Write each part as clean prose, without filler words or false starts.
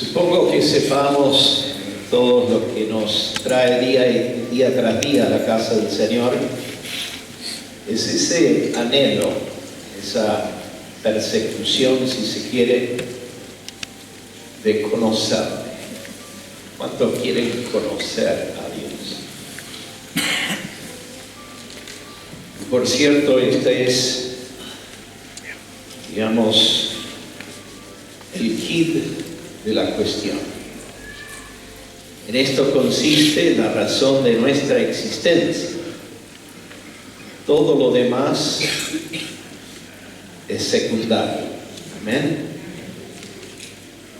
Supongo que sepamos todo lo que nos trae día tras día a la casa del Señor. Es ese anhelo, esa persecución, si se quiere, de conocerle. ¿Cuántos quieren conocer a Dios? Por cierto, este es, digamos, el kit de la cuestión. En esto consiste la razón de nuestra existencia. Todo lo demás es secundario. Amén.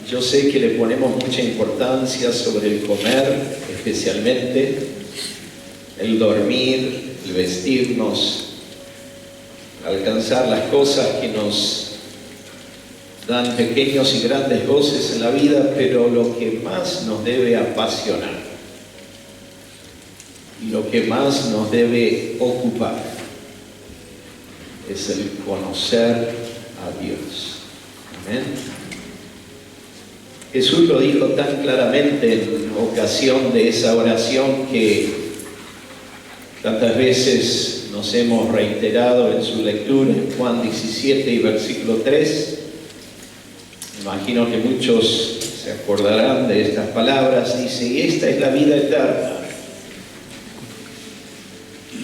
Yo sé que le ponemos mucha importancia sobre el comer, especialmente el dormir, el vestirnos, alcanzar las cosas que nos dan pequeños y grandes goces en la vida, pero lo que más nos debe apasionar y lo que más nos debe ocupar es el conocer a Dios. Amén. Jesús lo dijo tan claramente en ocasión de esa oración que tantas veces nos hemos reiterado en su lectura en Juan 17 y versículo 3. Imagino que muchos se acordarán de estas palabras. Dice: y esta es la vida eterna,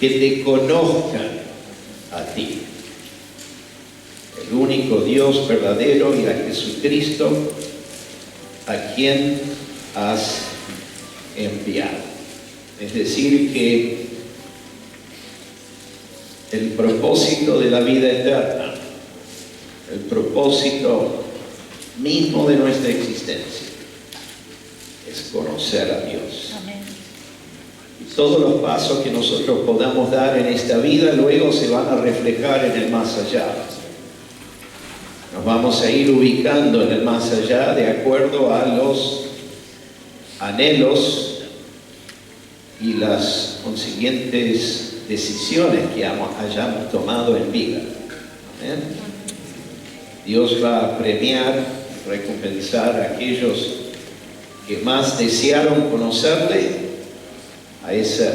que te conozcan a ti, el único Dios verdadero, y a Jesucristo, a quien has enviado. Es decir, que el propósito de la vida eterna, el propósito mismo de nuestra existencia, es conocer a Dios. Amén. Y todos los pasos que nosotros podamos dar en esta vida luego se van a reflejar en el más allá. Nos vamos a ir ubicando en el más allá de acuerdo a los anhelos y las consiguientes decisiones que hayamos tomado en vida. Amén. Dios va a premiar, recompensar a aquellos que más desearon conocerle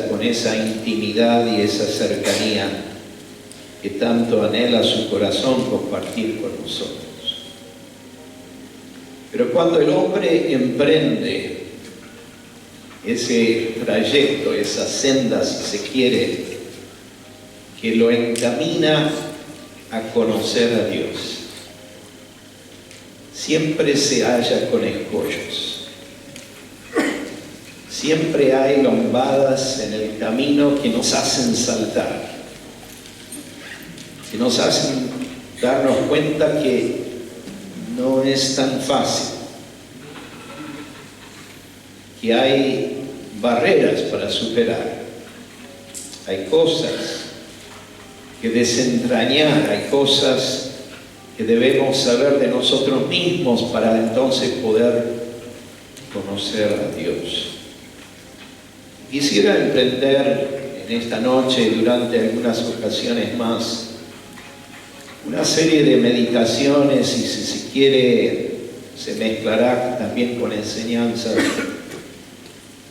con esa intimidad y esa cercanía que tanto anhela su corazón compartir con nosotros. Pero cuando el hombre emprende ese trayecto, esa senda, si se quiere, que lo encamina a conocer a Dios, siempre se halla con escollos. Siempre hay lombadas en el camino que nos hacen saltar, que nos hacen darnos cuenta que no es tan fácil, que hay barreras para superar, hay cosas que desentrañar, hay cosas que debemos saber de nosotros mismos para entonces poder conocer a Dios. Quisiera emprender en esta noche y durante algunas ocasiones más una serie de meditaciones, y si se quiere se mezclará también con enseñanzas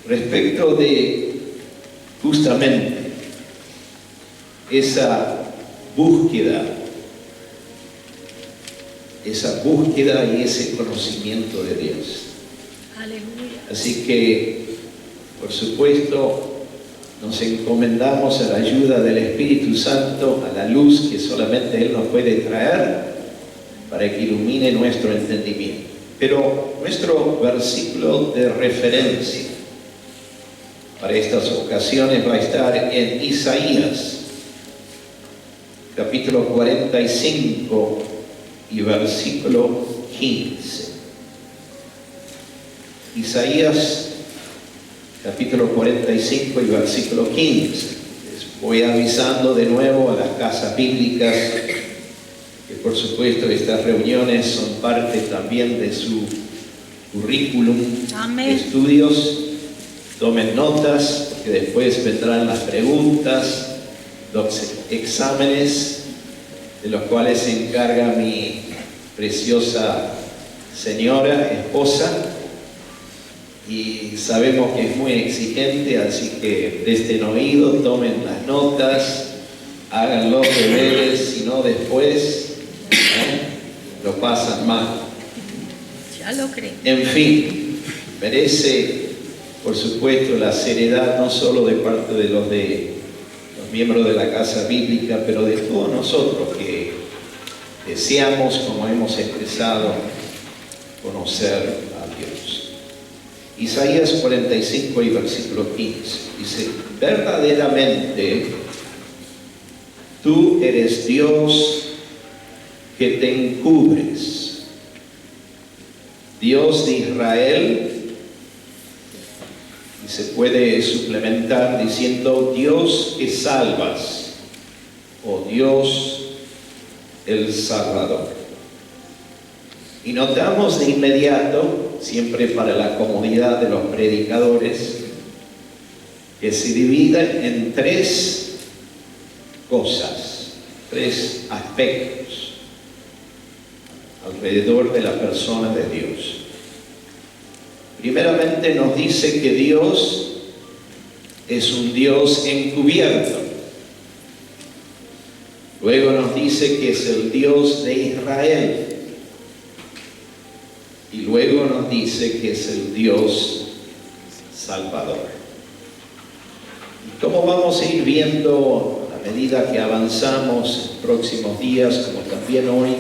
respecto de justamente esa búsqueda y ese conocimiento de Dios. Aleluya. Así que, por supuesto, nos encomendamos a la ayuda del Espíritu Santo, a la luz que solamente Él nos puede traer para que ilumine nuestro entendimiento. Pero nuestro versículo de referencia para estas ocasiones va a estar en Isaías, capítulo 45 y versículo 15. Isaías capítulo 45 y versículo 15. Les voy avisando de nuevo a las casas bíblicas que por supuesto estas reuniones son parte también de su currículum. Amén. De estudios. Tomen notas, porque después vendrán las preguntas, los exámenes, de los cuales se encarga mi preciosa señora, esposa, y sabemos que es muy exigente, así que presten oído, tomen las notas, hagan los deberes, si no después lo pasan mal. Ya lo creo. En fin, merece, por supuesto, la seriedad no solo de parte de los miembros de la casa bíblica, pero de todos nosotros que deseamos, como hemos expresado, conocer a Dios. Isaías 45 y versículo 15 dice: verdaderamente tú eres Dios que te encubres, Dios de Israel, y se puede suplementar diciendo Dios que salvas, o Dios el Salvador. Y notamos de inmediato, siempre para la comodidad de los predicadores, que se divide en tres cosas, tres aspectos alrededor de la persona de Dios. Primeramente nos dice que Dios es un Dios encubierto. Luego nos dice que es el Dios de Israel. Y luego nos dice que es el Dios Salvador. ¿Y cómo vamos a ir viendo a medida que avanzamos en próximos días, como también hoy?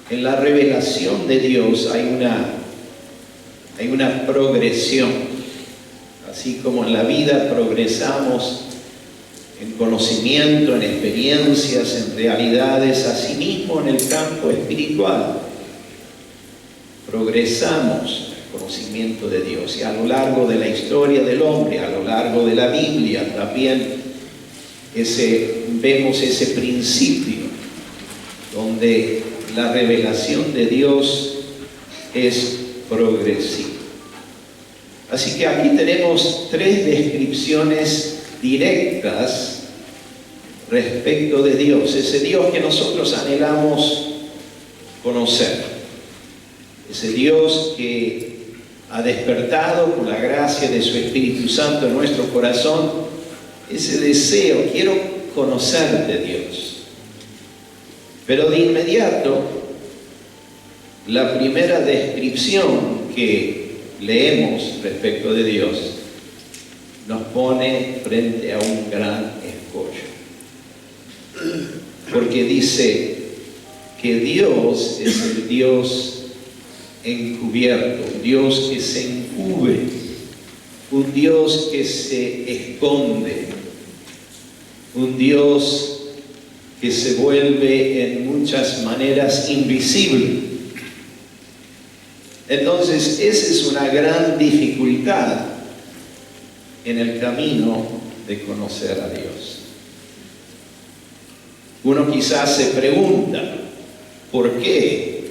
En la revelación de Dios hay una progresión. Así como en la vida progresamos en conocimiento, en experiencias, en realidades, asimismo en el campo espiritual progresamos en el conocimiento de Dios. Y a lo largo de la historia del hombre, a lo largo de la Biblia, también vemos ese principio donde la revelación de Dios es progresiva. Así que aquí tenemos tres descripciones directas respecto de Dios, ese Dios que nosotros anhelamos conocer, ese Dios que ha despertado con la gracia de su Espíritu Santo en nuestro corazón, ese deseo, quiero conocerte, Dios. Pero de inmediato, la primera descripción que leemos respecto de Dios nos pone frente a un gran escollo. Porque dice que Dios es el Dios encubierto, un Dios que se encubre, un Dios que se esconde, un Dios que se vuelve en muchas maneras invisible. Entonces, esa es una gran dificultad en el camino de conocer a Dios. Uno quizás se pregunta, ¿por qué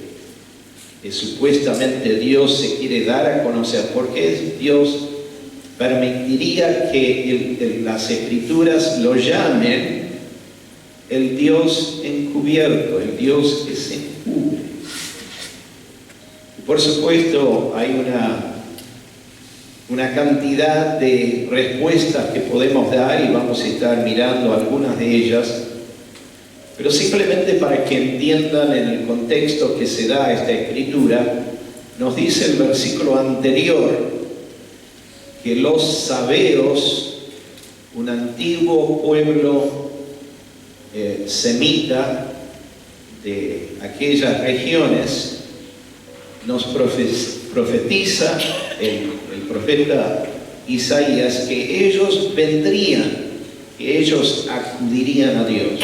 supuestamente Dios se quiere dar a conocer? ¿Por qué Dios permitiría que las Escrituras lo llamen el Dios encubierto, el Dios que se encubre? Por supuesto, hay una cantidad de respuestas que podemos dar y vamos a estar mirando algunas de ellas, pero simplemente para que entiendan en el contexto que se da esta escritura, nos dice el versículo anterior que los sabeos, un antiguo pueblo semita de aquellas regiones, nos profetiza el profeta Isaías que ellos vendrían, que ellos acudirían a Dios.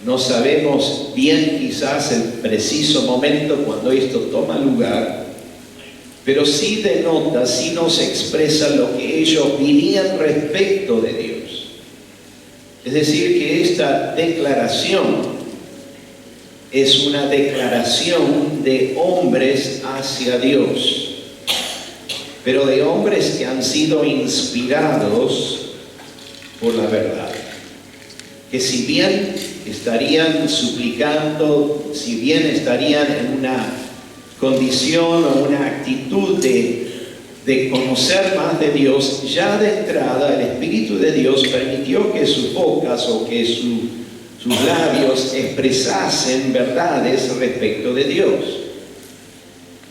No sabemos bien quizás el preciso momento cuando esto toma lugar, pero sí denota, sí nos expresa lo que ellos dirían respecto de Dios. Es decir, que esta declaración es una declaración de hombres hacia Dios, pero de hombres que han sido inspirados por la verdad, que si bien estarían suplicando, si bien estarían en una condición o una actitud de conocer más de Dios, ya de entrada el Espíritu de Dios permitió que sus bocas o que sus labios expresasen verdades respecto de Dios.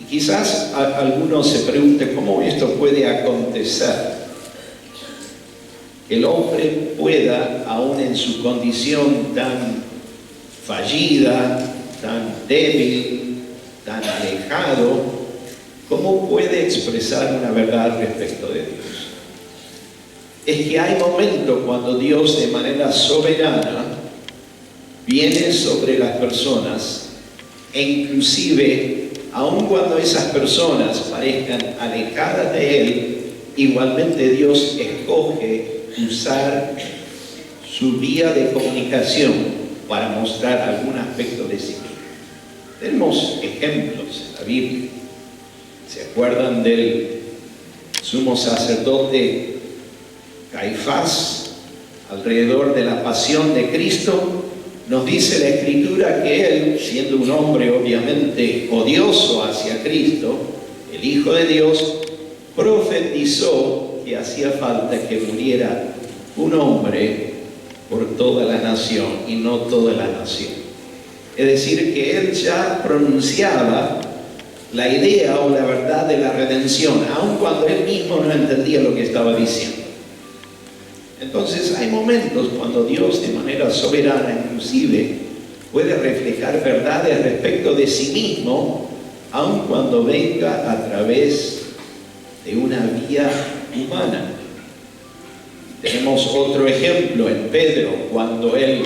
Y quizás algunos se pregunten cómo esto puede acontecer. El hombre pueda, aún en su condición tan fallida, tan débil, tan alejado, ¿cómo puede expresar una verdad respecto de Dios? Es que hay momentos cuando Dios de manera soberana viene sobre las personas e inclusive, aun cuando esas personas parezcan alejadas de Él, igualmente Dios escoge usar su vía de comunicación para mostrar algún aspecto de sí mismo. Tenemos ejemplos en la Biblia. ¿Se acuerdan del sumo sacerdote Caifás alrededor de la pasión de Cristo? Nos dice la Escritura que él, siendo un hombre obviamente odioso hacia Cristo, el Hijo de Dios, profetizó que hacía falta que muriera un hombre por toda la nación y no toda la nación. Es decir, que él ya pronunciaba la idea o la verdad de la redención, aun cuando él mismo no entendía lo que estaba diciendo. Entonces hay momentos cuando Dios de manera soberana inclusive puede reflejar verdades respecto de sí mismo, aun cuando venga a través de una vía humana. Tenemos otro ejemplo en Pedro, cuando él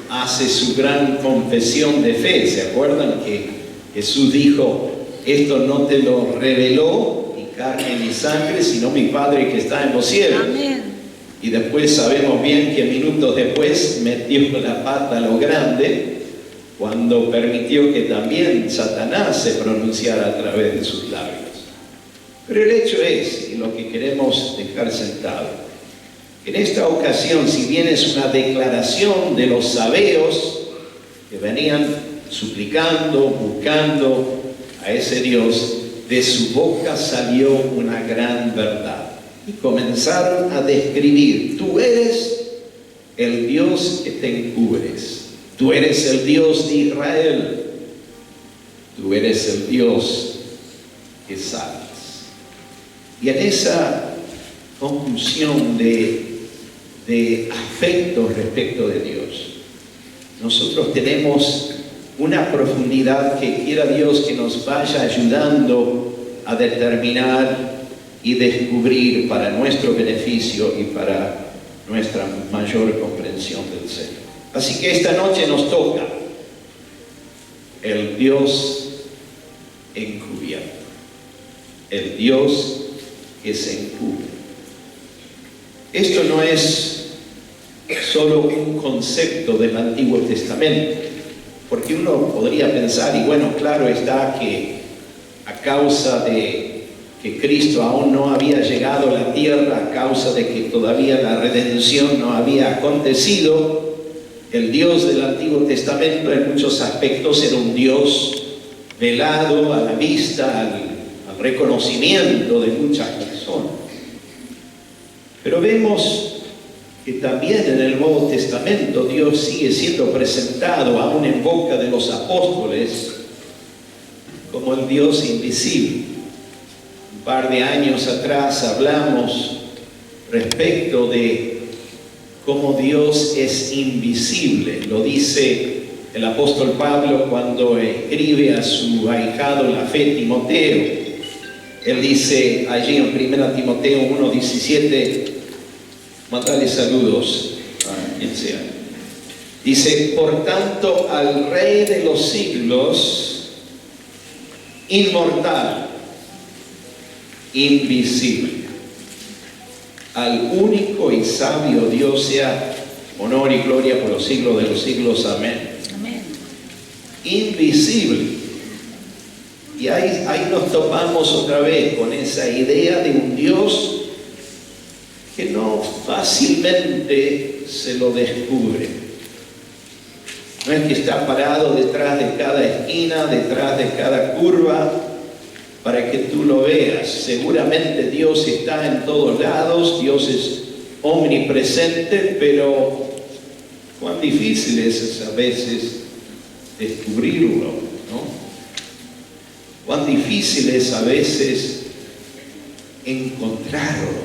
hace su gran confesión de fe. ¿Se acuerdan que Jesús dijo: esto no te lo reveló ni carne ni sangre, sino mi Padre que está en los cielos? Amén. Y después sabemos bien que minutos después metió la pata a lo grande cuando permitió que también Satanás se pronunciara a través de sus labios. Pero el hecho es, y lo que queremos dejar sentado, en esta ocasión, si bien es una declaración de los sabeos que venían suplicando, buscando a ese Dios, de su boca salió una gran verdad. Y comenzaron a describir: tú eres el Dios que te encubres, tú eres el Dios de Israel, tú eres el Dios que salvas. Y en esa confusión de afectos respecto de Dios, nosotros tenemos una profundidad que quiera Dios que nos vaya ayudando a determinar y descubrir para nuestro beneficio y para nuestra mayor comprensión del Señor. Así que esta noche nos toca el Dios encubierto, el Dios que se encubre. Esto no es solo un concepto del Antiguo Testamento, porque uno podría pensar, y bueno, claro está que a causa de que Cristo aún no había llegado a la tierra, a causa de que todavía la redención no había acontecido, el Dios del Antiguo Testamento en muchos aspectos era un Dios velado a la vista, al reconocimiento de muchas personas. Pero vemos que también en el Nuevo Testamento Dios sigue siendo presentado aún en boca de los apóstoles como el Dios invisible. Un par de años atrás hablamos respecto de cómo Dios es invisible. Lo dice el apóstol Pablo cuando escribe a su ahijado en la fe, Timoteo. Él dice allí en 1 Timoteo 1:17, mandale saludos a quien sea. Dice: por tanto, al Rey de los siglos, inmortal, invisible, al único y sabio Dios sea honor y gloria por los siglos de los siglos. Amén. Amén. Invisible. Y ahí nos topamos otra vez con esa idea de un Dios que no fácilmente se lo descubre. No es que está parado detrás de cada esquina, detrás de cada curva, para que tú lo veas. Seguramente Dios está en todos lados, Dios es omnipresente, pero cuán difícil es a veces descubrirlo, ¿no? Cuán difícil es a veces encontrarlo.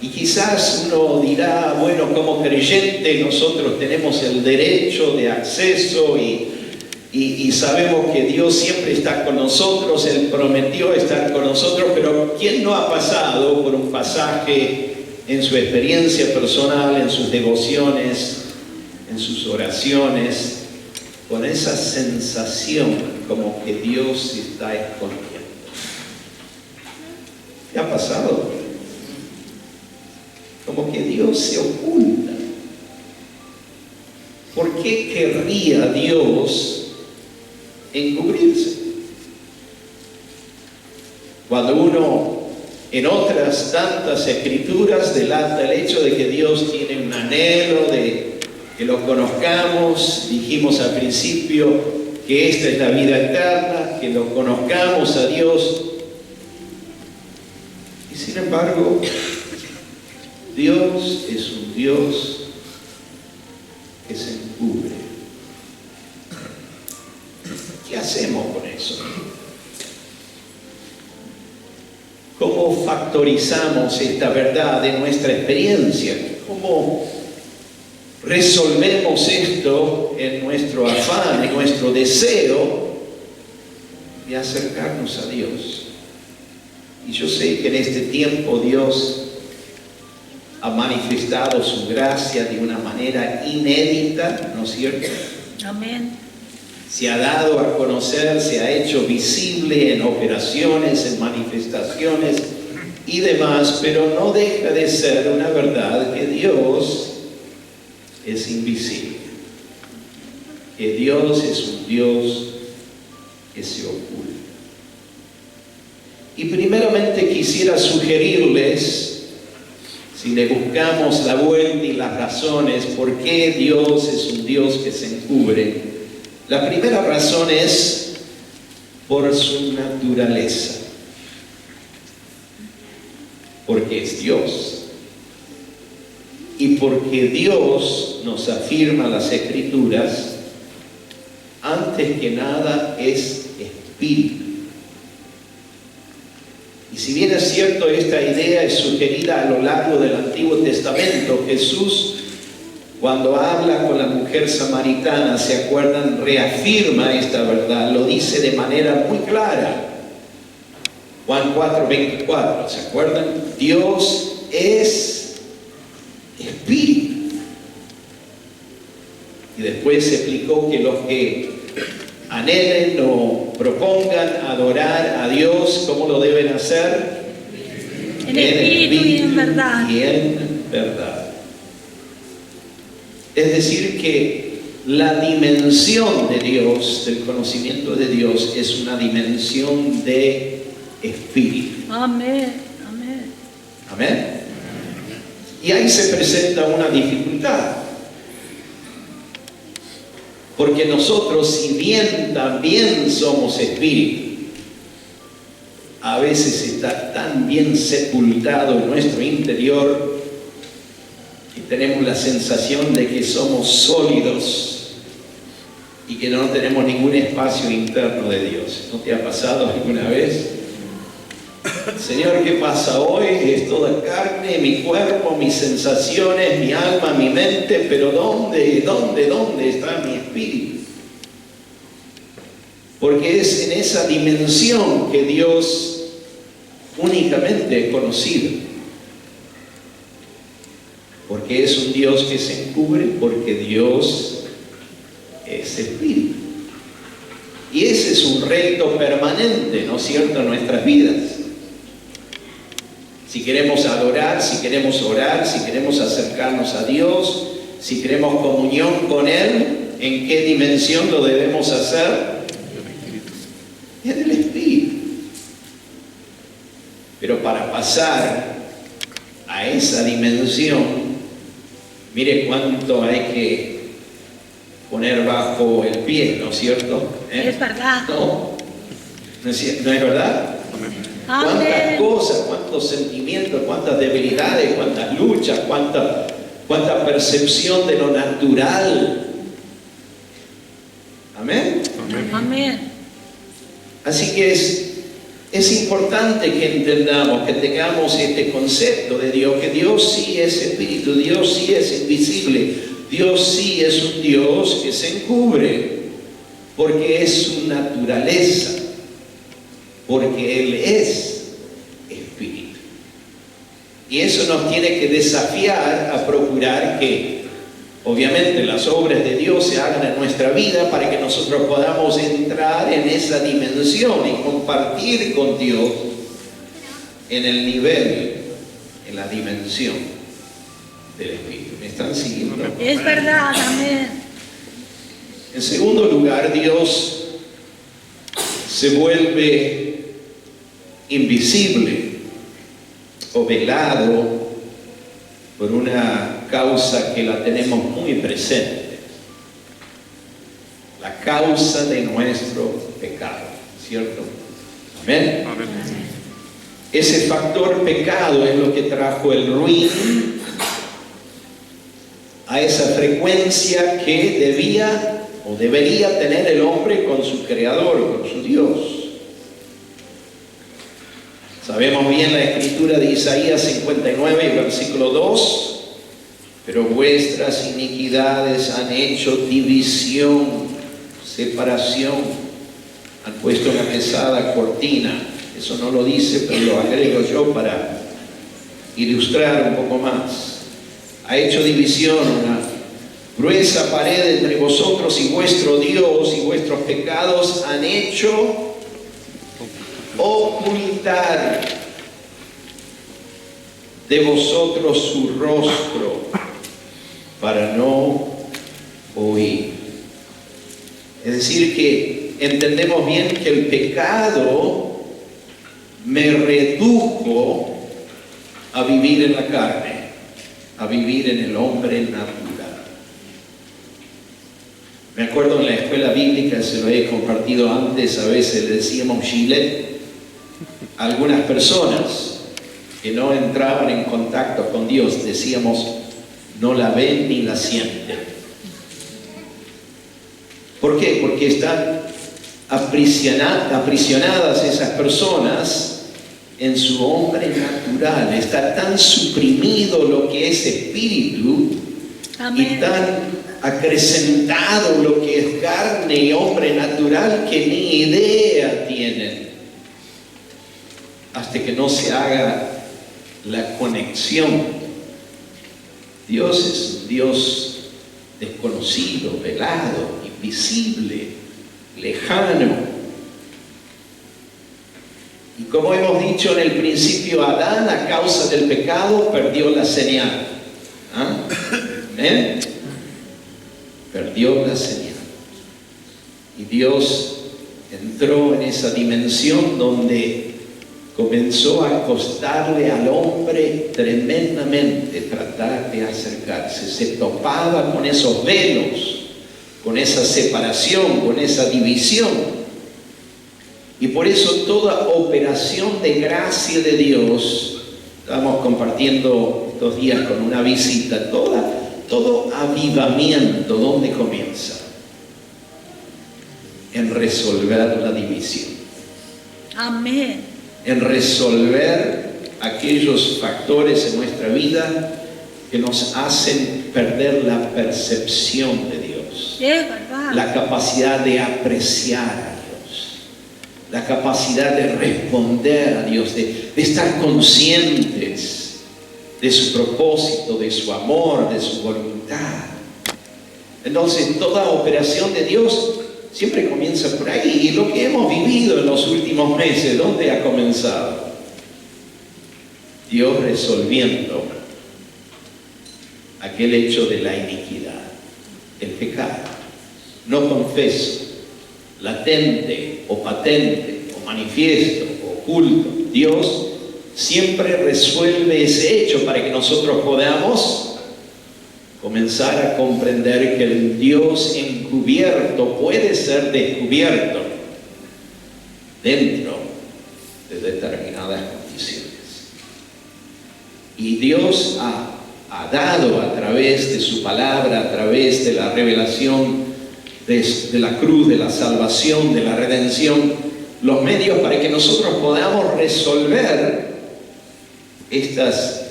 Y quizás uno dirá, bueno, como creyente nosotros tenemos el derecho de acceso y sabemos que Dios siempre está con nosotros, Él prometió estar con nosotros, pero ¿quién no ha pasado por un pasaje en su experiencia personal, en sus devociones, en sus oraciones, con esa sensación como que Dios se está escondiendo? ¿Qué ha pasado? Como que Dios se oculta. ¿Por qué querría Dios encubrirse? Cuando uno en otras tantas escrituras delata el hecho de que Dios tiene un anhelo de que lo conozcamos, dijimos al principio que esta es la vida eterna, que lo conozcamos a Dios, y sin embargo Dios es un Dios que se encubre. ¿Qué hacemos con eso? ¿Cómo factorizamos esta verdad de nuestra experiencia? ¿Cómo resolvemos esto en nuestro afán, en nuestro deseo de acercarnos a Dios? Y yo sé que en este tiempo Dios ha manifestado su gracia de una manera inédita, ¿no es cierto? Amén. Se ha dado a conocer, se ha hecho visible en operaciones, en manifestaciones y demás, pero no deja de ser una verdad que Dios es invisible, que Dios es un Dios que se oculta. Y primeramente quisiera sugerirles, si le buscamos la vuelta y las razones por qué Dios es un Dios que se encubre, la primera razón es por su naturaleza, porque es Dios y porque Dios nos afirma las Escrituras, antes que nada es espíritu. Y si bien es cierto, esta idea es sugerida a lo largo del Antiguo Testamento, Jesús, cuando habla con la mujer samaritana, ¿se acuerdan? Reafirma esta verdad, lo dice de manera muy clara. Juan 4:24, ¿se acuerdan? Dios es espíritu. Y después se explicó que los que anhelen o propongan adorar a Dios, ¿cómo lo deben hacer? En espíritu y en verdad. Y en verdad. Es decir, que la dimensión de Dios, del conocimiento de Dios, es una dimensión de espíritu. Amén. Amén. Amén. Y ahí se presenta una dificultad. Porque nosotros, si bien también somos espíritu, a veces está tan bien sepultado en nuestro interior que tenemos la sensación de que somos sólidos y que no tenemos ningún espacio interno de Dios. ¿No te ha pasado alguna vez? Señor, ¿qué pasa hoy? Es toda carne, mi cuerpo, mis sensaciones, mi alma, mi mente, pero ¿dónde está mi espíritu? Porque es en esa dimensión que Dios únicamente es conocido. Porque es un Dios que se encubre, porque Dios es espíritu. Y ese es un reto permanente, ¿no es cierto?, en nuestras vidas. Si queremos adorar, si queremos orar, si queremos acercarnos a Dios, si queremos comunión con Él, ¿en qué dimensión lo debemos hacer? En el Espíritu. Pero para pasar a esa dimensión, mire cuánto hay que poner bajo el pie, ¿no es cierto? Es verdad. ¿No es verdad? Cuántas Amén. cosas, cuántos sentimientos, cuántas debilidades, cuántas luchas, cuánta percepción de lo natural. Amén. Amén. Así que es importante que entendamos, que tengamos este concepto de Dios, que Dios sí es espíritu, Dios sí es invisible, Dios sí es un Dios que se encubre, porque es su naturaleza, porque Él es espíritu. Y eso nos tiene que desafiar a procurar que, obviamente, las obras de Dios se hagan en nuestra vida para que nosotros podamos entrar en esa dimensión y compartir con Dios en el nivel, en la dimensión del Espíritu. ¿Me están siguiendo? Es verdad, amén. En segundo lugar, Dios se vuelve invisible o velado por una causa que la tenemos muy presente, la causa de nuestro pecado, ¿cierto? Amén. Amén. Ese factor pecado es lo que trajo el ruido a esa frecuencia que debía o debería tener el hombre con su creador, con su Dios. Sabemos bien la escritura de Isaías 59, versículo 2, pero vuestras iniquidades han hecho división, separación, han puesto una pesada cortina. Eso no lo dice, pero lo agrego yo para ilustrar un poco más. Ha hecho división, una gruesa pared entre vosotros y vuestro Dios, y vuestros pecados han hecho ocultar de vosotros su rostro para no oír. Es decir, que entendemos bien que el pecado me redujo a vivir en la carne, a vivir en el hombre natural. Me acuerdo en la escuela bíblica, se lo he compartido antes, a veces le decíamos gilet a algunas personas que no entraban en contacto con Dios, decíamos, no la ven ni la sienten. ¿Por qué? Porque están aprisionadas esas personas en su hombre natural. Está tan suprimido lo que es espíritu. Amén. Y tan acrecentado lo que es carne y hombre natural que ni idea tienen hasta que no se haga la conexión. Dios es un Dios desconocido, velado, invisible, lejano. Y como hemos dicho en el principio, Adán, a causa del pecado, perdió la señal. ¿Amén? Perdió la señal. Y Dios entró en esa dimensión donde comenzó a costarle al hombre tremendamente tratar de acercarse. Se topaba con esos velos, con esa separación, con esa división. Y por eso toda operación de gracia de Dios, estamos compartiendo estos días con una visita, todo avivamiento, ¿dónde comienza? En resolver la división. Amén. En resolver aquellos factores en nuestra vida que nos hacen perder la percepción de Dios, la capacidad de apreciar a Dios, la capacidad de responder a Dios, de estar conscientes de su propósito, de su amor, de su voluntad. Entonces, toda operación de Dios siempre comienza por ahí. Y lo que hemos vivido en los últimos meses, ¿dónde ha comenzado? Dios resolviendo aquel hecho de la iniquidad, el pecado, no confeso, latente o patente o manifiesto o oculto. Dios siempre resuelve ese hecho para que nosotros podamos comenzar a comprender que el Dios encubierto puede ser descubierto dentro de determinadas condiciones. Y Dios ha dado a través de su palabra, a través de la revelación de la cruz, de la salvación, de la redención, los medios para que nosotros podamos resolver estas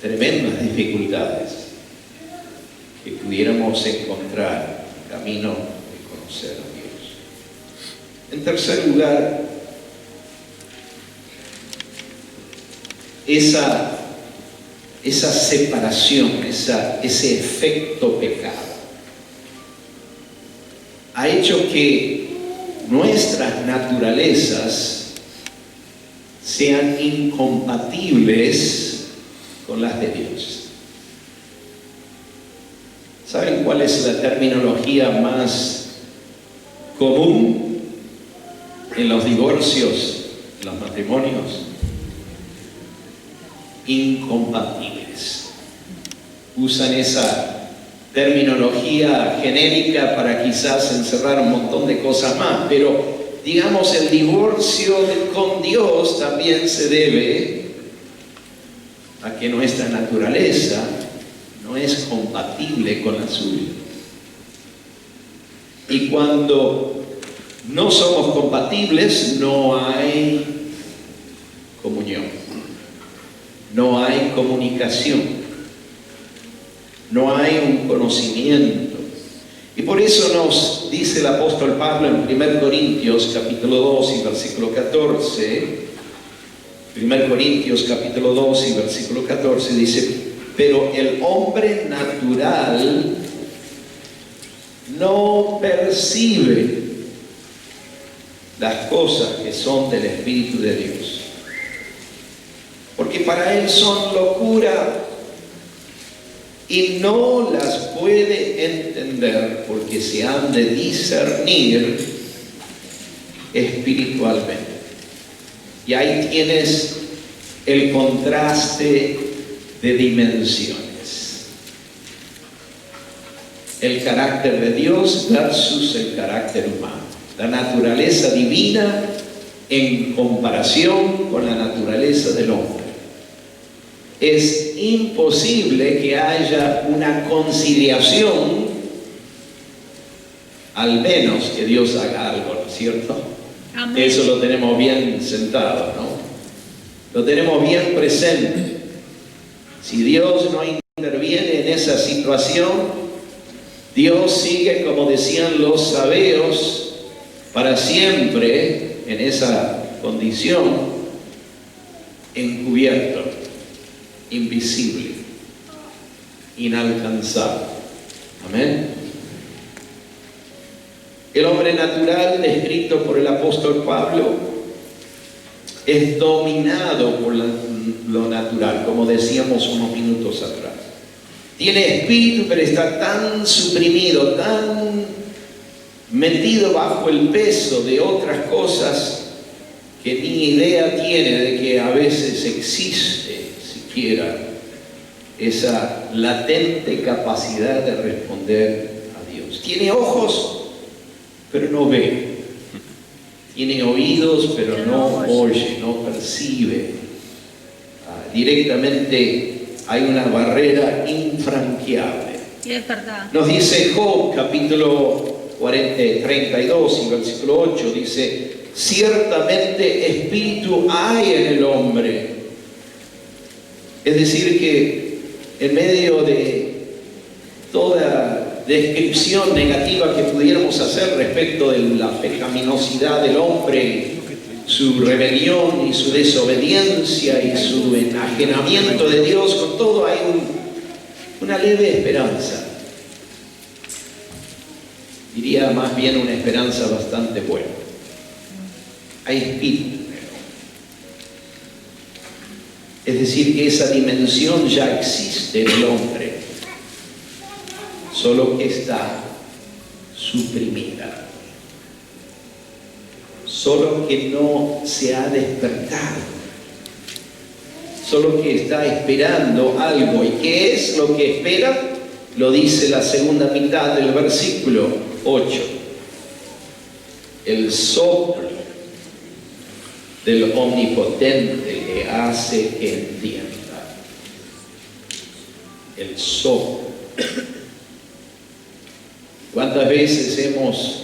tremendas dificultades que pudiéramos encontrar en el camino de conocer a Dios. En tercer lugar, esa separación, ese efecto pecado, ha hecho que nuestras naturalezas sean incompatibles con las de Dios. ¿Saben cuál es la terminología más común en los divorcios, en los matrimonios? Incompatibles. Usan esa terminología genérica para quizás encerrar un montón de cosas más, pero digamos el divorcio con Dios también se debe a que nuestra naturaleza no es compatible con la suya. Y cuando no somos compatibles, no hay comunión, no hay comunicación, no hay un conocimiento. Y por eso nos dice el apóstol Pablo en 1 Corintios capítulo 2 y versículo 14, 1 Corintios capítulo 2 y versículo 14 dice: pero el hombre natural no percibe las cosas que son del Espíritu de Dios, porque para él son locura y no las puede entender, porque se han de discernir espiritualmente. Y ahí tienes el contraste de dimensiones. El carácter de Dios versus el carácter humano. La naturaleza divina en comparación con la naturaleza del hombre. Es imposible que haya una conciliación, al menos que Dios haga algo, ¿no es cierto? Amén. Eso lo tenemos bien sentado, ¿no? Lo tenemos bien presente. Si Dios no interviene en esa situación, Dios sigue, como decían los sabeos, para siempre en esa condición, encubierto, invisible, inalcanzable. Amén. El hombre natural, descrito por el apóstol Pablo, es dominado por lo natural, como decíamos unos minutos atrás. Tiene espíritu, pero está tan suprimido, tan metido bajo el peso de otras cosas, que ni idea tiene de que a veces existe siquiera esa latente capacidad de responder a Dios. Tiene ojos, pero no ve. Tiene oídos, pero no oye, no percibe. Directamente hay una barrera infranqueable. Es verdad. Nos dice Job, capítulo 32 y versículo 8, dice: ciertamente espíritu hay en el hombre. Es decir, que en medio de toda descripción negativa que pudiéramos hacer respecto de la pecaminosidad del hombre, su rebelión y su desobediencia y su enajenamiento de Dios, con todo hay una leve esperanza. Diría más bien una esperanza bastante buena. Hay espíritu. Es decir, que esa dimensión ya existe en el hombre, solo que está suprimida, solo que no se ha despertado, solo que está esperando algo. ¿Y qué es lo que espera? Lo dice la segunda mitad del versículo 8. El soplo del Omnipotente le hace que entienda. El soplo. ¿Cuántas veces hemos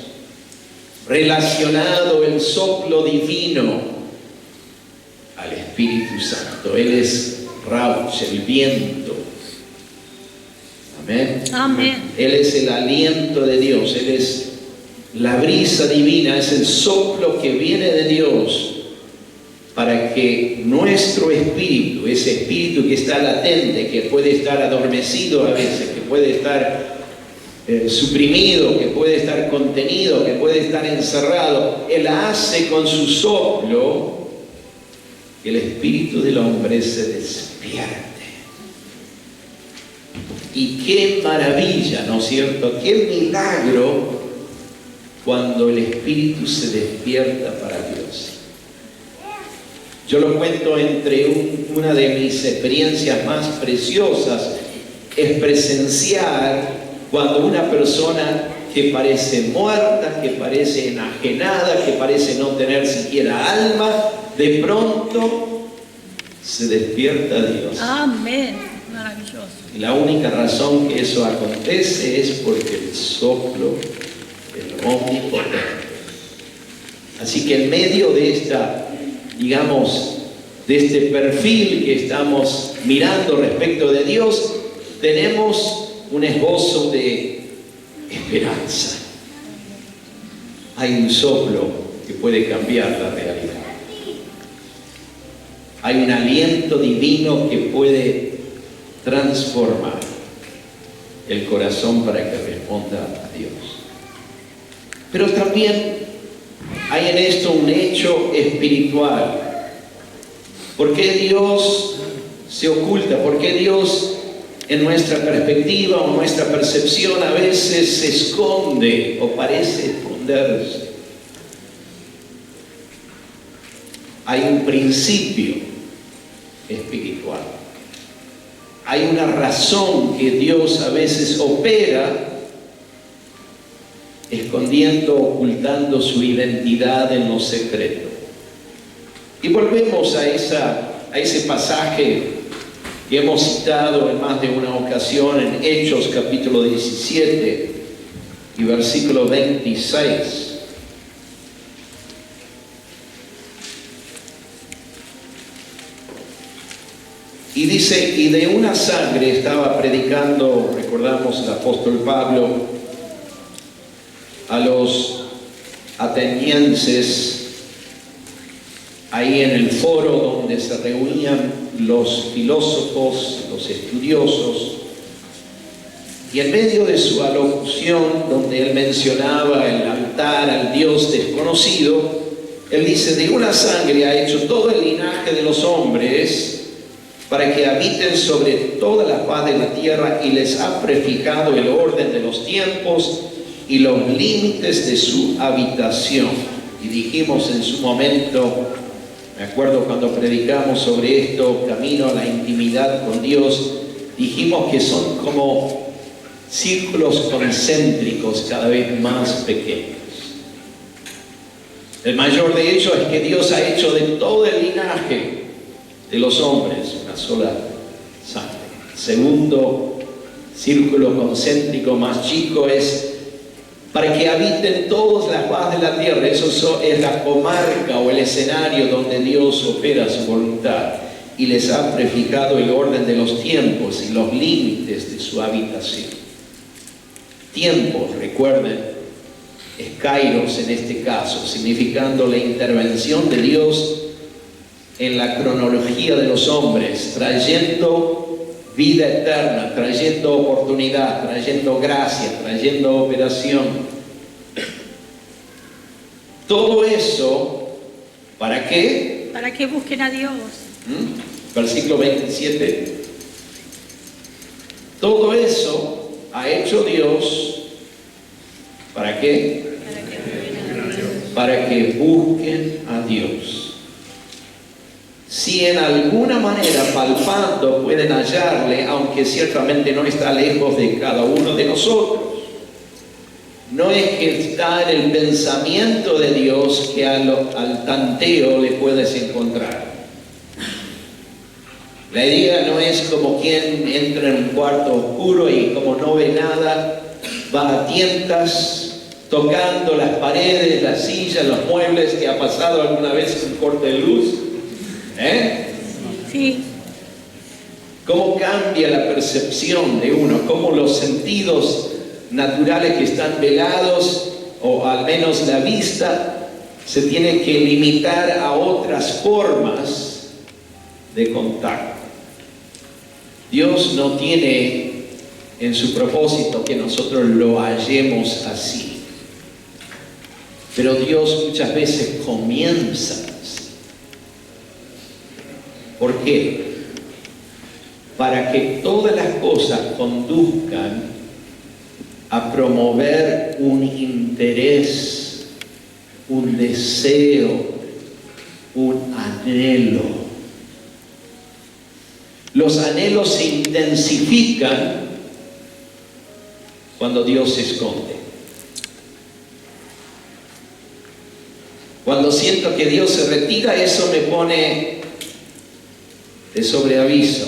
relacionado el soplo divino al Espíritu Santo? Él es Rauch, el viento. Amén. Amén. Él es el aliento de Dios, Él es la brisa divina, es el soplo que viene de Dios para que nuestro espíritu, ese espíritu que está latente, que puede estar adormecido a veces, que puede estar suprimido, que puede estar contenido, que puede estar encerrado, Él hace con su soplo que el espíritu del hombre se despierte. Y qué maravilla, ¿no es cierto? Qué milagro cuando el espíritu se despierta para Dios. Yo lo cuento entre una de mis experiencias más preciosas, es presenciar cuando una persona que parece muerta, que parece enajenada, que parece no tener siquiera alma, de pronto se despierta a Dios. Amén. Maravilloso. Y la única razón que eso acontece es porque el soplo del Omnipotente. Así que en medio de esta, digamos, de este perfil que estamos mirando respecto de Dios, tenemos un esbozo de esperanza. Hay un soplo que puede cambiar la realidad. Hay un aliento divino que puede transformar el corazón para que responda a Dios. Pero también hay en esto un hecho espiritual. ¿Por qué Dios se oculta? ¿Por qué Dios en nuestra perspectiva o nuestra percepción a veces se esconde o parece esconderse? Hay un principio espiritual. Hay una razón que Dios a veces opera escondiendo, ocultando su identidad en lo secreto. Y volvemos a ese pasaje que hemos citado en más de una ocasión en Hechos capítulo 17 y versículo 26. Y dice, y de una sangre estaba predicando, recordamos el apóstol Pablo, a los atenienses, ahí en el foro donde se reunían los filósofos, los estudiosos, y en medio de su alocución, donde él mencionaba el altar al Dios desconocido, él dice, de una sangre ha hecho todo el linaje de los hombres, para que habiten sobre toda la faz de la tierra, y les ha prefijado el orden de los tiempos y los límites de su habitación. Y dijimos en su momento, me acuerdo cuando predicamos sobre esto, camino a la intimidad con Dios, dijimos que son como círculos concéntricos cada vez más pequeños. El mayor de ellos es que Dios ha hecho de todo el linaje de los hombres una sola sangre. Segundo círculo concéntrico más chico es para que habiten todos la faz de la tierra. Eso es la comarca o el escenario donde Dios opera su voluntad, y les ha prefijado el orden de los tiempos y los límites de su habitación. Tiempos, recuerden, es kairos en este caso, significando la intervención de Dios en la cronología de los hombres, trayendo vida eterna, trayendo oportunidad, trayendo gracia, trayendo operación. Todo eso, ¿para qué? Para que busquen a Dios. Versículo 27. Todo eso ha hecho Dios, ¿para qué? Para que busquen a Dios. Si en alguna manera palpando pueden hallarle, aunque ciertamente no está lejos de cada uno de nosotros. no es que está en el pensamiento de Dios que al tanteo le puedes encontrar. La idea no es como quien entra en un cuarto oscuro y como no ve nada, va a tientas, tocando las paredes, las sillas, los muebles. ¿Que ha pasado alguna vez un corte de luz? Sí. ¿Cómo cambia la percepción de uno? ¿Cómo los sentidos naturales que están velados, o al menos la vista, se tiene que limitar a otras formas de contacto? Dios no tiene en su propósito que nosotros lo hallemos así. Pero Dios muchas veces comienza así. ¿Por qué? Para que todas las cosas conduzcan a promover un interés, un deseo, un anhelo. Los anhelos se intensifican cuando Dios se esconde. Cuando siento que Dios se retira, eso me pone de sobreaviso.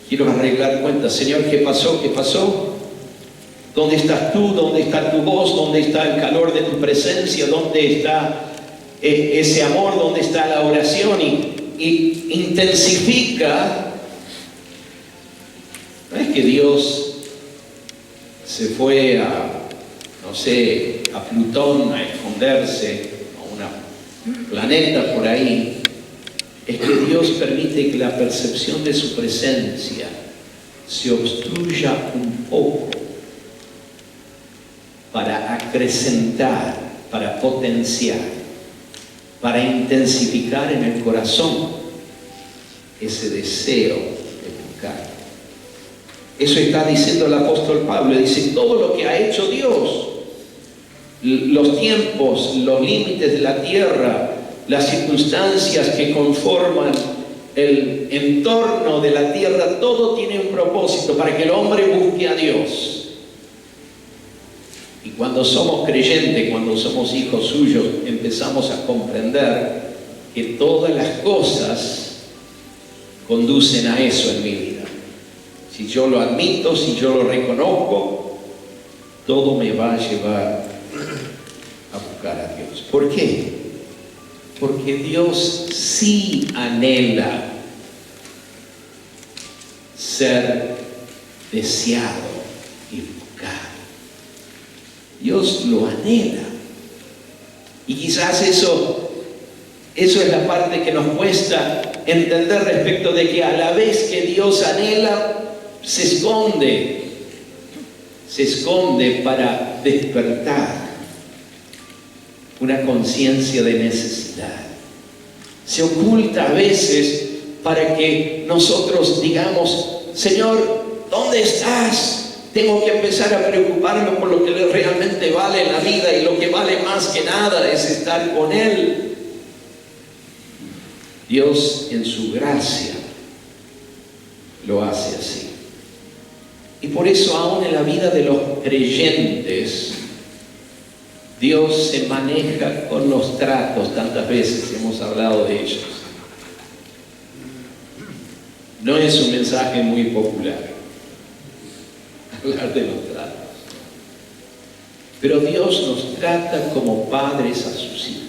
Quiero arreglar cuentas. Señor, ¿qué pasó? ¿Qué pasó? ¿Dónde estás tú? ¿Dónde está tu voz? ¿Dónde está el calor de tu presencia? ¿Dónde está ese amor? ¿Dónde está la oración? Y intensifica. No es que Dios se fue a, no sé, a Plutón a esconderse, a un planeta por ahí. Es que Dios permite que la percepción de su presencia se obstruya un poco para acrecentar, para potenciar, para intensificar en el corazón ese deseo de buscar. Eso está diciendo el apóstol Pablo. Dice, todo lo que ha hecho Dios, los tiempos, los límites de la tierra, las circunstancias que conforman el entorno de la tierra, todo tiene un propósito para que el hombre busque a Dios. Y cuando somos creyentes, cuando somos hijos suyos, empezamos a comprender que todas las cosas conducen a eso en mi vida. Si yo lo admito, si yo lo reconozco, todo me va a llevar a buscar a Dios. ¿Por qué? Porque Dios sí anhela ser deseado y buscar. Dios lo anhela. Y quizás eso es la parte que nos cuesta entender respecto de que a la vez que Dios anhela, se esconde para despertar una conciencia de necesidad. Se oculta a veces para que nosotros digamos, Señor, ¿dónde estás? Tengo que empezar a preocuparme por lo que realmente vale la vida, y lo que vale más que nada es estar con Él. Dios en su gracia lo hace así. Y por eso aún en la vida de los creyentes, Dios se maneja con los tratos. Tantas veces hemos hablado de ellos. No es un mensaje muy popular hablar de los tratos. Pero Dios nos trata como padres a sus hijos.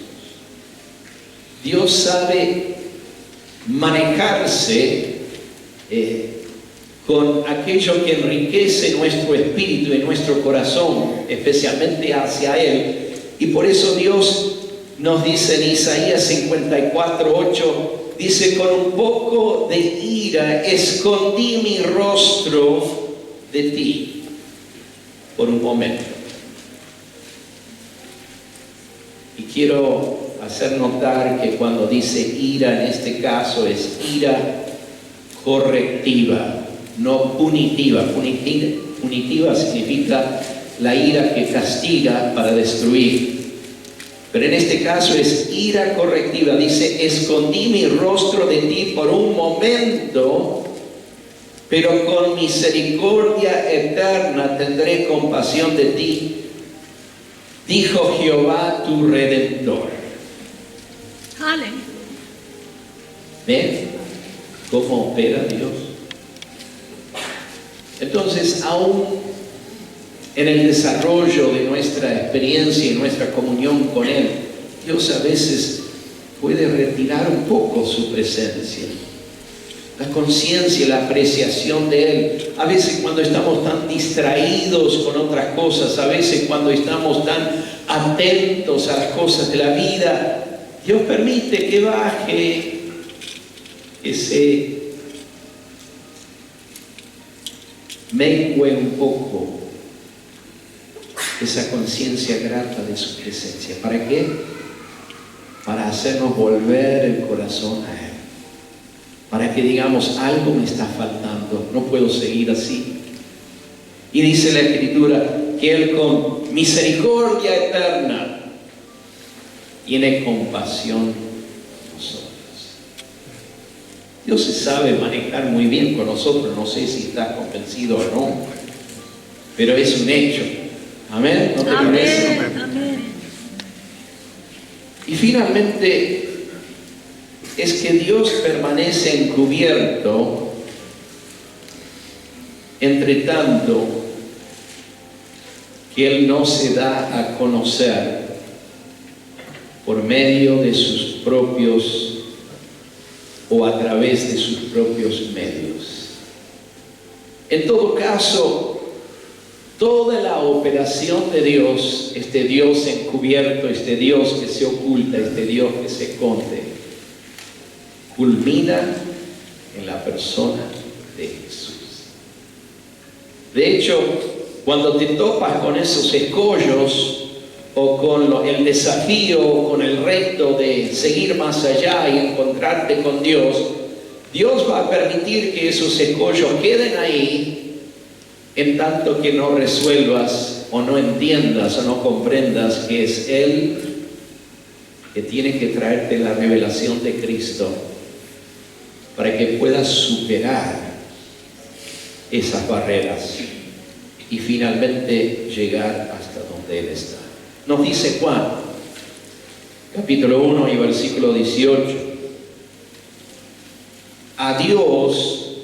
Dios sabe manejarse con aquello que enriquece nuestro espíritu y nuestro corazón, especialmente hacia Él. Y por eso Dios nos dice en Isaías 54:8, dice, con un poco de ira escondí mi rostro de ti por un momento. Y quiero hacer notar que cuando dice ira, en este caso es ira correctiva, no punitiva. Punitiva significa la ira que castiga para destruir. Pero en este caso es ira correctiva. Dice, escondí mi rostro de ti por un momento pero con misericordia eterna tendré compasión de ti, dijo Jehová tu Redentor. Aleluya. ¿Ven cómo opera Dios? Entonces, aún en el desarrollo de nuestra experiencia y nuestra comunión con Él, Dios a veces puede retirar un poco su presencia, la conciencia, la apreciación de Él. A veces cuando estamos tan distraídos con otras cosas, a veces cuando estamos tan atentos a las cosas de la vida, Dios permite que baje ese mengue un poco esa conciencia grata de su presencia. ¿Para qué? Para hacernos volver el corazón a Él. Para que digamos, algo me está faltando, no puedo seguir así. Y dice la Escritura que Él con misericordia eterna tiene compasión de nosotros. Dios se sabe manejar muy bien con nosotros, no sé si estás convencido o no, pero es un hecho. Amén, ¿no te parece? Amén. Y finalmente es que Dios permanece encubierto, entre tanto que Él no se da a conocer por medio de sus propios o a través de sus propios medios. En todo caso, toda la operación de Dios, este Dios encubierto, este Dios que se oculta, este Dios que se esconde, culmina en la persona de Jesús. De hecho, cuando te topas con esos escollos o con el desafío o con el reto de seguir más allá y encontrarte con Dios, Dios va a permitir que esos escollos queden ahí en tanto que no resuelvas o no entiendas o no comprendas que es Él que tiene que traerte la revelación de Cristo para que puedas superar esas barreras y finalmente llegar hasta donde Él está. Nos dice Juan, capítulo 1 y versículo 18, a Dios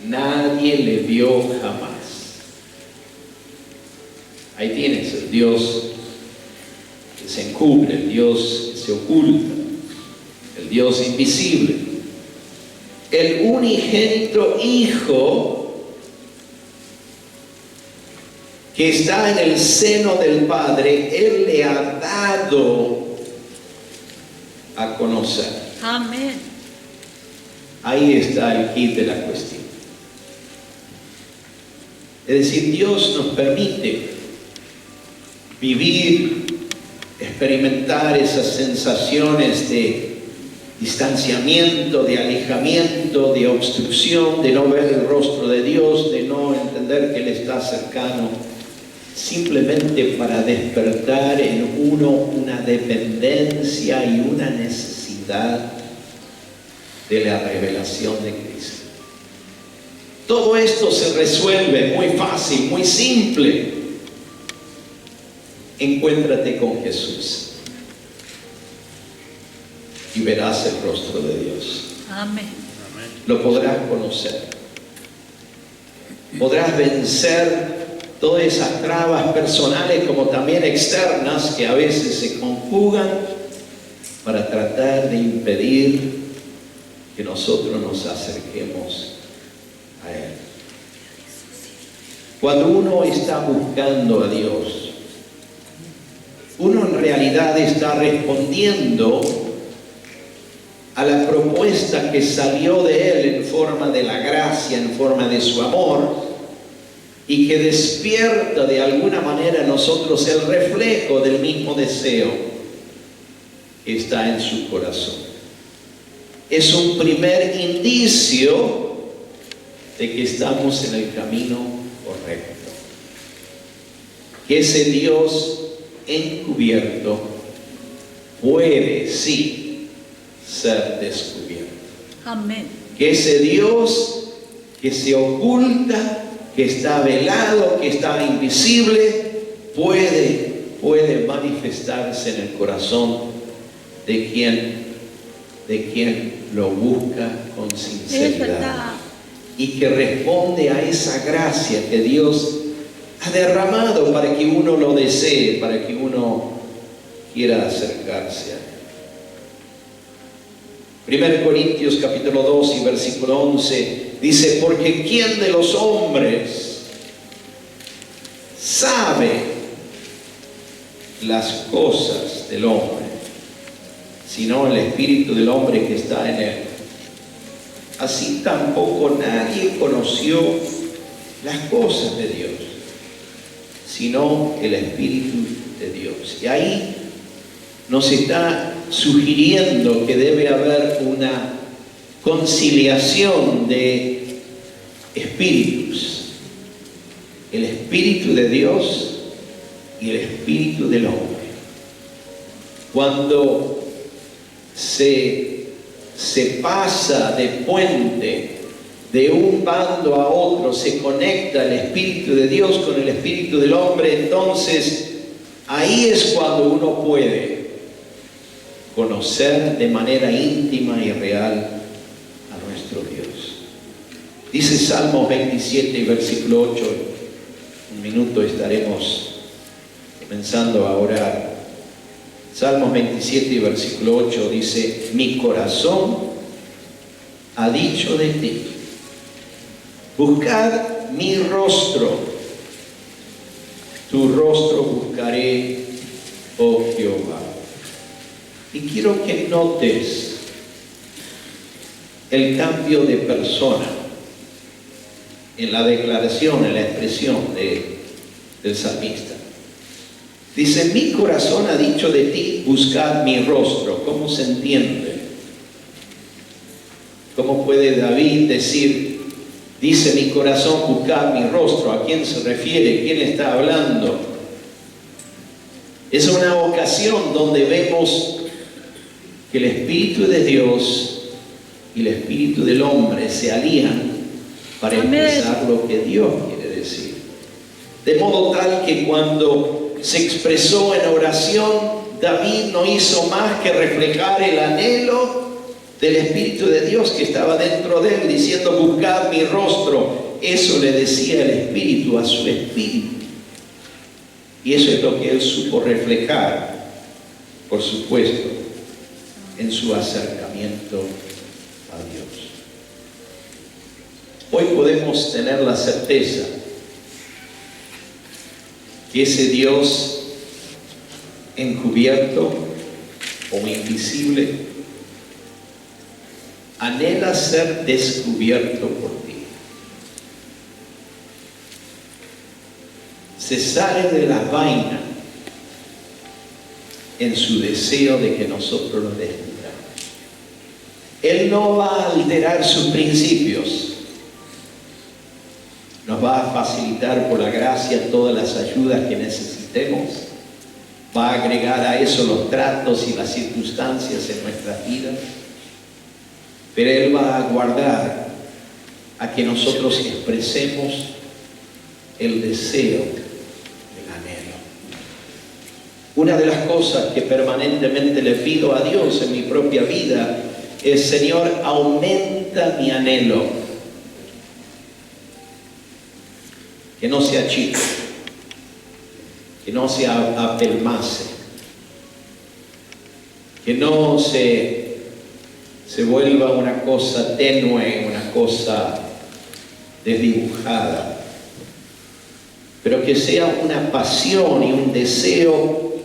nadie le vio jamás. Ahí tienes el Dios que se encubre, el Dios que se oculta, el Dios invisible. El unigénito Hijo que está en el seno del Padre, Él le ha dado a conocer. Amén. Ahí está el kit de la cuestión. Es decir, Dios nos permite vivir, experimentar esas sensaciones de distanciamiento, de alejamiento, de obstrucción, de no ver el rostro de Dios, de no entender que Él está cercano, simplemente para despertar en uno una dependencia y una necesidad de la revelación de Cristo. Todo esto se resuelve muy fácil, muy simple. Encuéntrate con Jesús y verás el rostro de Dios. Amén. Lo podrás conocer. Podrás vencer todas esas trabas personales como también externas que a veces se conjugan para tratar de impedir que nosotros nos acerquemos a Él. Cuando uno está buscando a Dios, uno en realidad está respondiendo a la propuesta que salió de Él en forma de la gracia, en forma de su amor, y que despierta de alguna manera en nosotros el reflejo del mismo deseo que está en su corazón. Es un primer indicio de que estamos en el camino correcto, que ese Dios encubierto puede, sí, ser descubierto. Amén. Que ese Dios que se oculta, que está velado, que está invisible, puede manifestarse en el corazón de quien lo busca con Es sinceridad. verdad. Y que responde a esa gracia que Dios ha derramado para que uno lo desee, para que uno quiera acercarse a Él. 1 Corintios capítulo 2 y versículo 11 dice: porque ¿quién de los hombres sabe las cosas del hombre, sino el espíritu del hombre que está en él? Así tampoco nadie conoció las cosas de Dios, sino el Espíritu de Dios. Y ahí nos está sugiriendo que debe haber una conciliación de espíritus: el Espíritu de Dios y el Espíritu del hombre. Cuando se pasa de puente de un bando a otro, se conecta el Espíritu de Dios con el Espíritu del hombre, entonces ahí es cuando uno puede conocer de manera íntima y real a nuestro Dios. Dice Salmos 27 y versículo 8, un minuto estaremos comenzando a orar. Salmos 27 y versículo 8 dice: mi corazón ha dicho de ti, buscad mi rostro, tu rostro buscaré, oh Jehová. Y quiero que notes el cambio de persona en la declaración, en la expresión del salmista. Dice: mi corazón ha dicho de ti, buscad mi rostro. ¿Cómo se entiende? ¿Cómo puede David decir, dice mi corazón, buscad mi rostro? ¿A quién se refiere? ¿Quién está hablando? Es una ocasión donde vemos que el Espíritu de Dios y el Espíritu del hombre se alían para expresar lo que Dios quiere decir. De modo tal que cuando se expresó en oración, David no hizo más que reflejar el anhelo del Espíritu de Dios que estaba dentro de él, diciendo: buscad mi rostro. Eso le decía el Espíritu a su espíritu. Y eso es lo que él supo reflejar, por supuesto, en su acercamiento a Dios. Hoy podemos tener la certeza que ese Dios encubierto o invisible anhela ser descubierto por ti. Se sale de la vaina en su deseo de que nosotros lo descubramos. Él no va a alterar sus principios. Nos va a facilitar por la gracia todas las ayudas que necesitemos. Va a agregar a eso los tratos y las circunstancias en nuestras vidas. Pero Él va a guardar a que nosotros expresemos el deseo, el anhelo. Una de las cosas que permanentemente le pido a Dios en mi propia vida es: Señor, aumenta mi anhelo. Que no se achique, que no se apelmace, que no se vuelva una cosa tenue, una cosa desdibujada, pero que sea una pasión y un deseo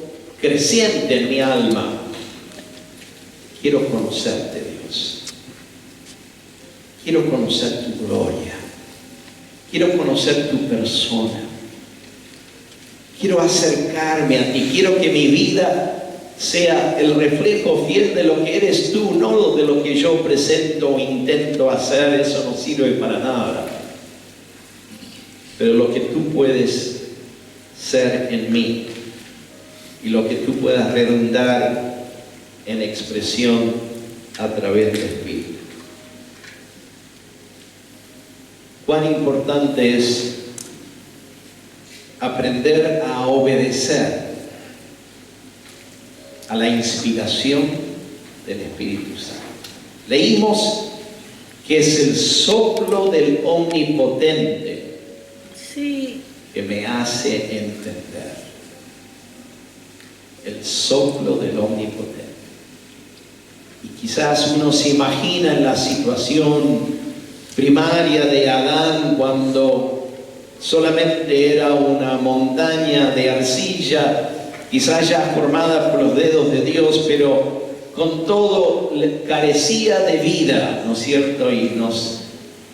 creciente en mi alma. Quiero conocerte, Dios. Quiero conocer tu gloria. Quiero conocer tu persona. Quiero acercarme a ti. Quiero que mi vida sea el reflejo fiel de lo que eres tú, no de lo que yo presento o intento hacer. Eso no sirve para nada. Pero lo que tú puedes ser en mí y lo que tú puedas redundar en expresión a través del Espíritu. cuán importante es aprender a obedecer a la inspiración del Espíritu Santo. Leímos que es el soplo del Omnipotente Sí. que me hace entender. El soplo del Omnipotente. Y quizás uno se imagina en la situación primaria de Adán cuando solamente era una montaña de arcilla, quizás ya formada por los dedos de Dios, pero con todo carecía de vida, ¿no es cierto? Y nos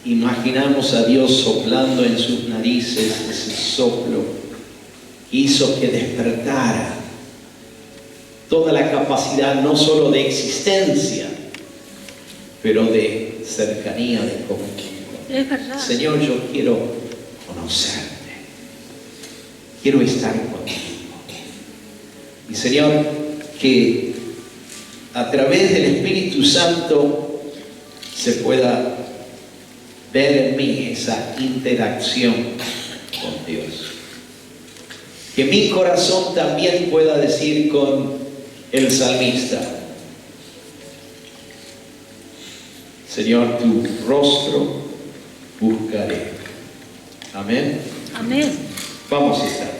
imaginamos a Dios soplando en sus narices ese soplo que hizo que despertara toda la capacidad no solo de existencia, pero de cercanía, de comunión. Es verdad. Señor, yo quiero conocerte, quiero estar contigo. Y Señor, que a través del Espíritu Santo se pueda ver en mí esa interacción con Dios. Que mi corazón también pueda decir con el salmista: Señor, tu rostro buscaré. Amén. Amén. Vamos a estar.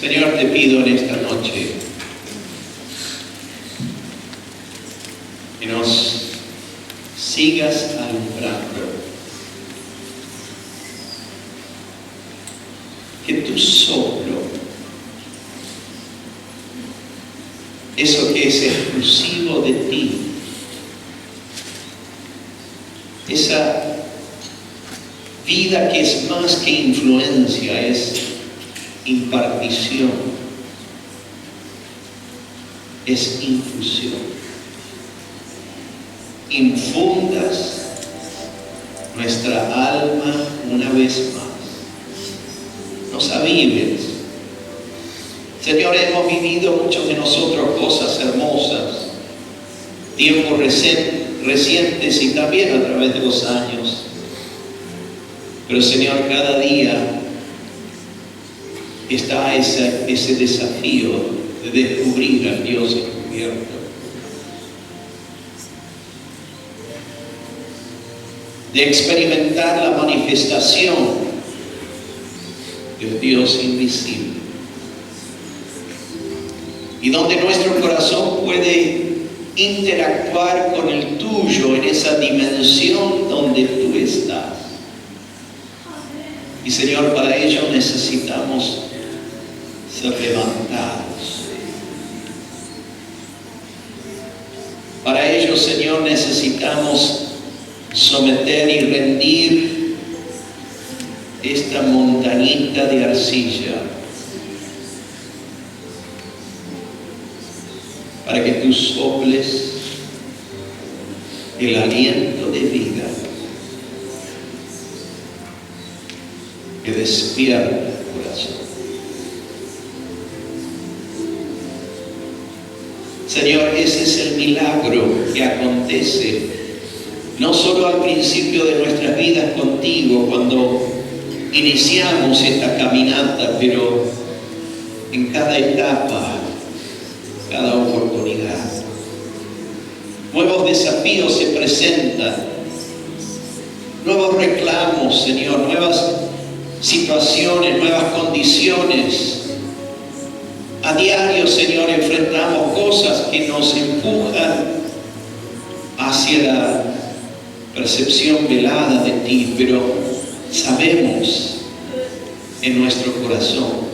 Señor, te pido en esta noche que nos sigas alumbrando, que tu soplo, eso que es exclusivo de ti, esa vida que es más que influencia, es impartición, es infusión. Infundas nuestra alma una vez más. Nos avives. Señor, hemos vivido muchos de nosotros cosas hermosas, tiempos recientes y también a través de los años. Pero Señor, cada día está ese desafío de descubrir al Dios encubierto, de experimentar la manifestación del Dios invisible, y donde nuestro corazón puede interactuar con el tuyo en esa dimensión donde tú estás. Y Señor, para ello necesitamos ser levantados. Para ello, Señor, necesitamos someter y rendir esta montañita de arcilla para que tú soples el aliento de vida que despierta el corazón. Señor, ese es el milagro que acontece no solo al principio de nuestras vidas contigo, cuando iniciamos esta caminata, pero en cada etapa, cada oportunidad. Nuevos desafíos se presentan, nuevos reclamos, Señor, nuevas situaciones, nuevas condiciones. A diario, Señor, enfrentamos cosas que nos empujan hacia la percepción velada de ti, pero sabemos en nuestro corazón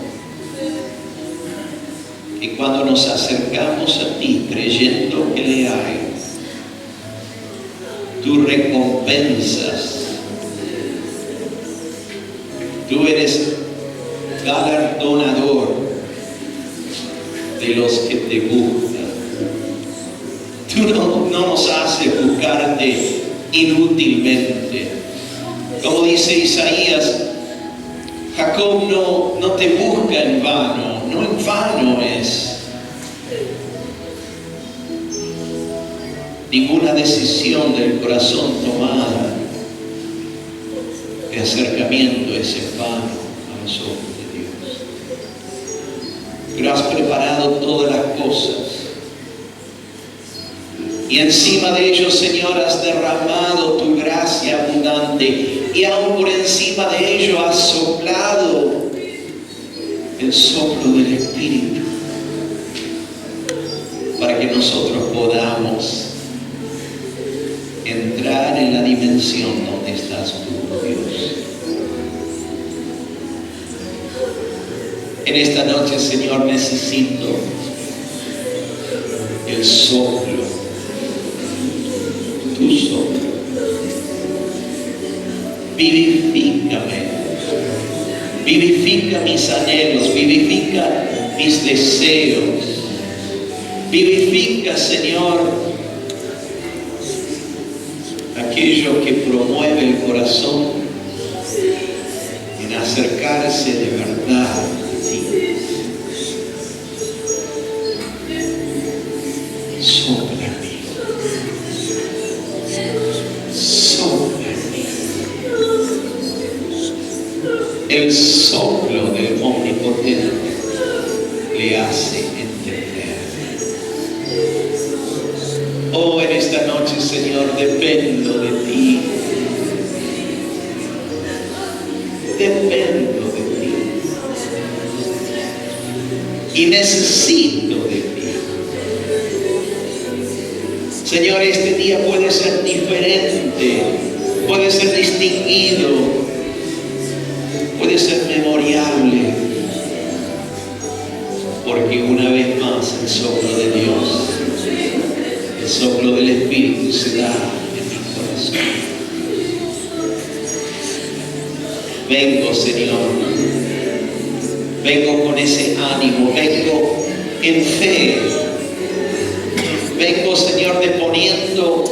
que cuando nos acercamos a ti creyendo que le hay, tú recompensas, tú eres galardonador de los que te buscan. Tú no nos haces buscarte inútilmente. Como dice Isaías, Jacob no te busca en vano, no en vano es. Ninguna decisión del corazón tomada de acercamiento a ese pan a los ojos de Dios. Pero has preparado todas las cosas. Y encima de ello, Señor, has derramado tu gracia abundante. Y aún por encima de ello has soplado el soplo del Espíritu, para que nosotros podamos entrar en la dimensión donde estás tú, Dios. En esta noche, Señor, necesito el soplo, tu soplo. Vivifícame, vivifica mis anhelos, vivifica mis deseos, vivifica, Señor, aquello que promueve el corazón en acercarse de verdad a ti. Sopla en mí, sopla en mí. El soplo del Omnipotente le hace entender. Oh, en esta noche, Señor, dependo de ti. Dependo de ti. Y necesito de ti. Señor, este día puede ser diferente, puede ser distinguido, puede ser memorable, porque una vez más el soplo de Dios, el soplo del Espíritu se da en mi corazón. Vengo, Señor, vengo con ese ánimo, vengo en fe, vengo, Señor, deponiendo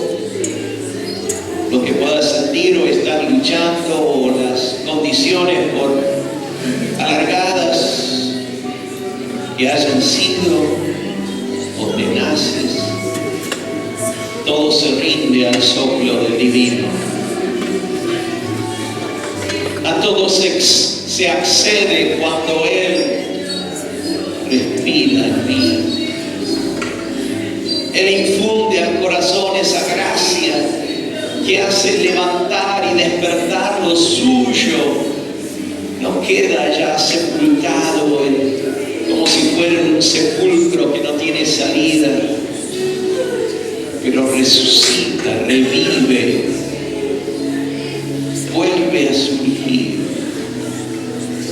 lo que pueda sentir o estar luchando, o las condiciones por alargadas que hayan sido o tenaces. Todo se rinde al soplo del divino. A todo se accede cuando Él respira en mí. Él infunde al corazón esa gracia que hace levantar y despertar lo suyo. No queda ya sepultado como si fuera en un sepulcro que no tiene salida, pero resucita, revive, vuelve a surgir.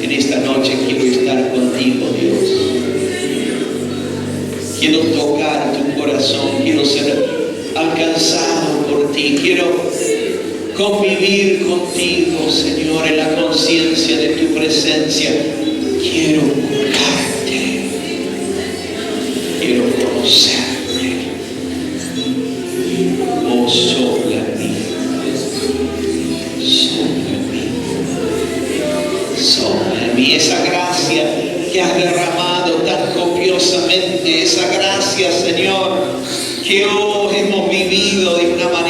En esta noche quiero estar contigo, Dios. Quiero tocar tu corazón, quiero ser alcanzado por ti, quiero convivir contigo, Señor, en la conciencia de tu presencia. Quiero buscarte, quiero conocerte. Oh, sopla en mí, sopla en mí, sopla en mí. Esa gracia que has derramado tan copiosamente, esa gracia, Señor, que hoy hemos vivido de una manera